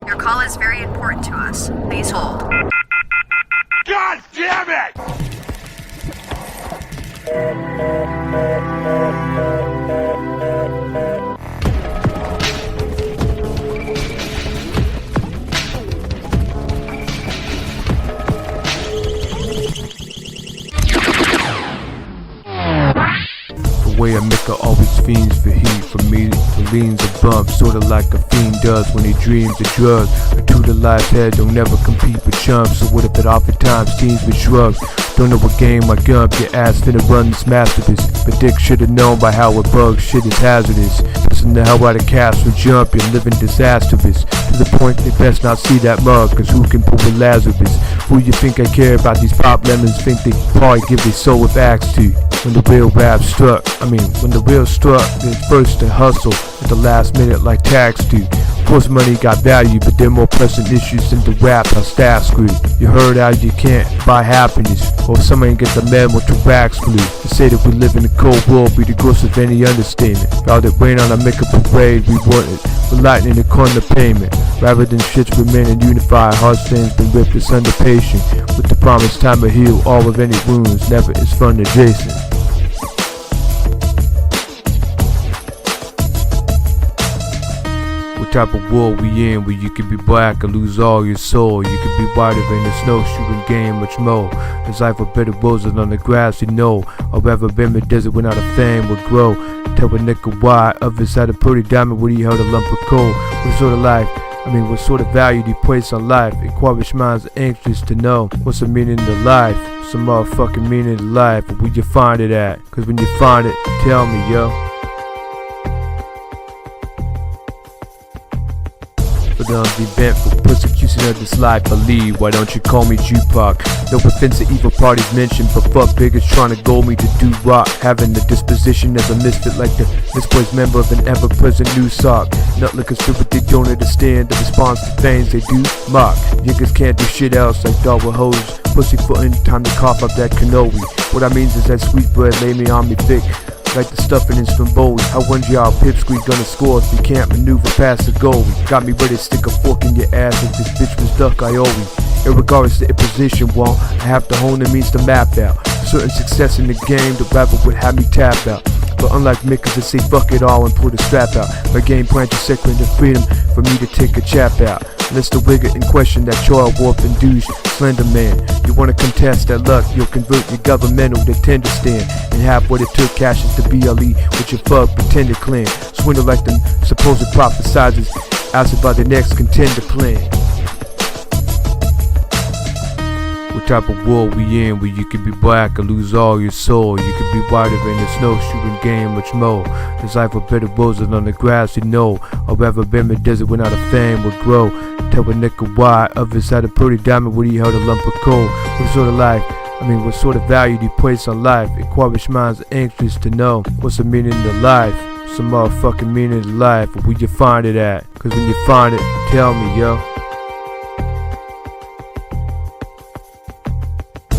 Your call is very important to us. Please hold. God damn it! The way a maker always fiends for heat, for me to leans above, sorta like a fiend does when he dreams of drugs. A true to life's head don't never compete with chumps, so what if it oftentimes teams with shrugs? Don't know what game I gump, your ass finna run this masterpiece, but Dick should've known by how it bugs, shit is hazardous. Pissing the hell out of cast from jump, you're living disastrous. To the point they best not see that mug, cause who can pull with Lazarus? Who you think I care about these pop lemons, think they probably give their soul if asked to. When the real rap struck, when the real struck, it's first to hustle at the last minute like tax do. Of course money got value, but there are more pressing issues than the rap, how staff screwed. You heard how you can't buy happiness, or someone get the memo to wax blue. They say that we live in a cold world, be the gross of any understatement. Rather than rain on a make a parade, we want it with lightning to corner payment. Rather than shits remaining unified, heartstrings been ripped asunder patient. With the promised time to heal all of any wounds, never is fun adjacent. What type of world we in, where you can be black or lose all your soul? You can be whiter in the snowshoeing game, much more. There's life for better roses on the grass, you know. Or ever been in the desert without a fame would grow. Tell a nigga why, others had a pretty diamond when he held a lump of coal. What sort of life? What sort of value do you place on life? Inquiring minds are anxious to know what's the meaning of life. Some motherfucking meaning of life, but where you find it at? Cause when you find it, tell me, yo. For the uneventful persecution of this life I lead, why don't you call me Tupac? No offense to evil parties mentioned, but fuck bigots trying to goal me to do rock. Having the disposition as a misfit like the misplaced member of an ever-present new sock. Not looking stupid, they don't understand the response to things they do mock. Niggas can't do shit else like dog with hoes. Pussyfootin', time to cough up that cannoli. What I means is that sweet bread lay me on me thick like the stuffing in Stromboli. How when's y'all pipsqueak gonna score if you can't maneuver past the goalie? Got me ready to stick a fork in your ass if this bitch was duck Ioli. Irregardless the position, well, I have to hone the means to map out certain success in the game, the rapper would have me tap out. But unlike Mickers that say fuck it all and pull the strap out, my game plan to second the freedom for me to take a chap out. Unless the wigger in question that child warp and douche slender man. You wanna contest that luck, you'll convert your governmental to tender stand and have what it took cashes to BLE with your fuck pretender clan. Swindle like them supposed prophesizers, answered by the next contender plan. What type of world we in, where you can be black or lose all your soul? You can be whiter in the snowshoeing game, much more. There's life for better roses on the grass, you know. Or ever been in the desert without a fame would grow. Tell a nigga why, others had a pretty diamond when he held a lump of coal. What sort of life? What sort of value do you place on life? Inquiring minds are anxious to know what's the meaning of life. Some motherfucking meaning of life, but where you find it at? Cause when you find it, tell me, yo.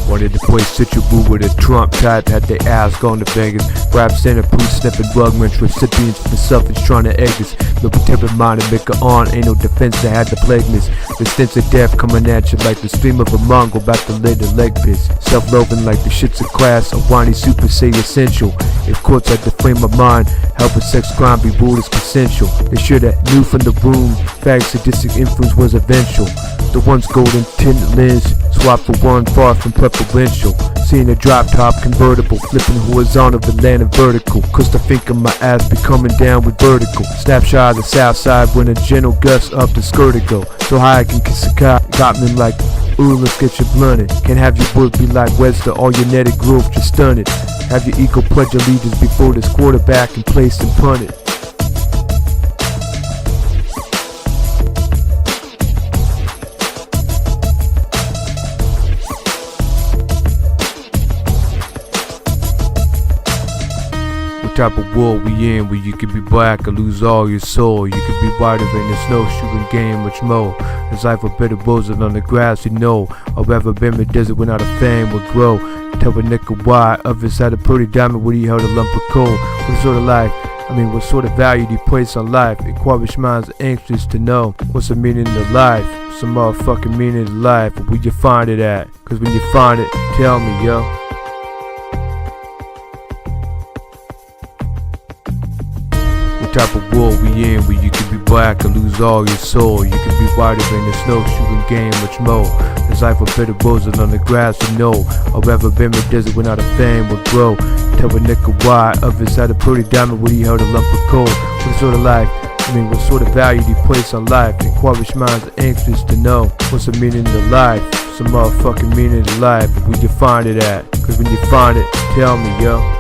Wanted to play Citraboo with a Trump type, had their ass gone to Vegas. Rap center, proof sniffing, drug mensch, recipients for selfish trying to egg us. No protected mind and make it on, ain't no defense that had the plagueness. The stench of death coming at you like the stream of a mongrel about to lay the leg piss. Self-loathing like the shits of class, a whiny super say essential. If courts had the frame of mind, help a sex crime be ruled as consensual. They should have knew from the room, fag sadistic influence was eventual. The one's golden tinted lens, swapped for one far from preferential. Seeing a drop top convertible, flipping horizontal but landing vertical. Cause the think of my ass be coming down with vertical. Snapshot of the south side when a gentle gust up the skirt go. So high I can kiss a cop, got me like, ooh let's get you blunted. Can't have your work be like Webster, all your genetic growth just stunted. Have your ego pledge allegiance before this quarterback and place and punt it. What type of world we in, where you can be black or lose all your soul? You can be whiter in the snowshoeing game, much more. There's life for better roses on the grass, you know. Or ever been in the desert without a fame would grow. Tell a nigga why, others had a pretty diamond when he held a lump of coal. What sort of life? I mean, what sort of value do you place on life? Inquiring minds are anxious to know what's the meaning of life. Some motherfucking meaning of life. Where you find it at? Cause when you find it, tell me, yo. What type of world we in where you can be black and lose all your soul? You can be whiter than the snowshoeing game, much more. There's life of bitter roses on the grass we know. Or ever been in the desert without a fame would grow. Tell a nigga why others had a pretty diamond when he held a lump of coal. What sort of life? I mean, what sort of value do you place on life? Inquiring minds are anxious to know what's the meaning of life. Some motherfucking meaning of life. Where you find it at? Cause when you find it, tell me, yo.